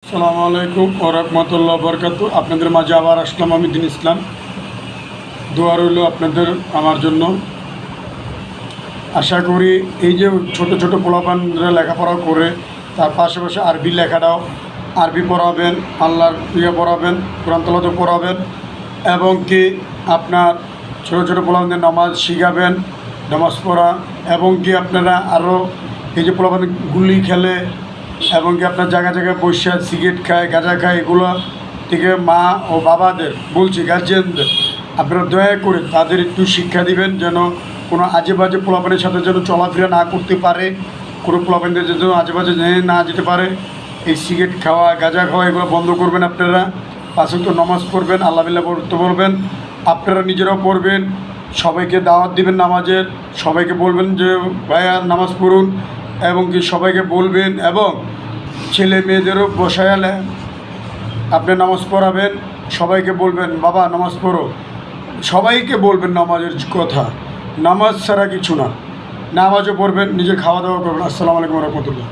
আসসালামু আলাইকুম ওয়া রাহমাতুল্লাহি ওয়া বারাকাতুহু। আপনাদের মাঝে আবার আসলাম আমি দিন ইসলাম। দোয়া রইল আপনাদের আমার জন্য। আশা করি এই যে ছোট ছোট পোলাপানরা লেখাপড়া করে তার পাশাপাশি আরবি লেখাটাও আরবি পড়াবেন, আল্লাহর পড়াবেন, কোরআন তেলাওয়াত পড়াবেন এবং কি আপনার ছোটো ছোটো পোলাপানদের নামাজ শিখাবেন, নামাজ পড়া এবং কি আপনারা আরও এই যে পোলাপান গুলি খেলে এবং কি আপনার জায়গায় জায়গায় বসে সিগারেট খায়, গাঁজা খায়, এগুলো থেকে মা ও বাবাদের বলছি, গার্জিয়ানদের আপনারা দয়া করে তাদের একটু শিক্ষা দিবেন যেন কোনো আজে বাজে পোলাপানের সাথে যেন চলাফেরা না করতে পারে, কোনো পোলাপানদের যেন আজে বাজে না যেতে পারে। এই সিগারেট খাওয়া, গাঁজা খাওয়া এগুলো বন্ধ করবেন আপনারা। পাঁচ ওয়াক্ত নামাজ পড়বেন, আল্লাহ বিল্লাহ পড়তে বলবেন, আপনারা নিজেরাও পড়বেন, সবাইকে দাওয়াত দিবেন নামাজের, সবাইকে বলবেন যে ভাইয়া নামাজ পড়ুন এবং কি সবাইকে বলবেন এবং ছেলে মেয়েদেরও বসায়ালে আপনি নামাজ পড়াবেন, সবাইকে বলবেন বাবা নামাজ পড়ো, সবাইকে বলবেন নামাজের কথা। নামাজ ছাড়া কিছু না, নামাজও পড়বেন, নিজে খাওয়া দাওয়া করবেন। আসসালামু আলাইকুম রহমতুল্লাহ।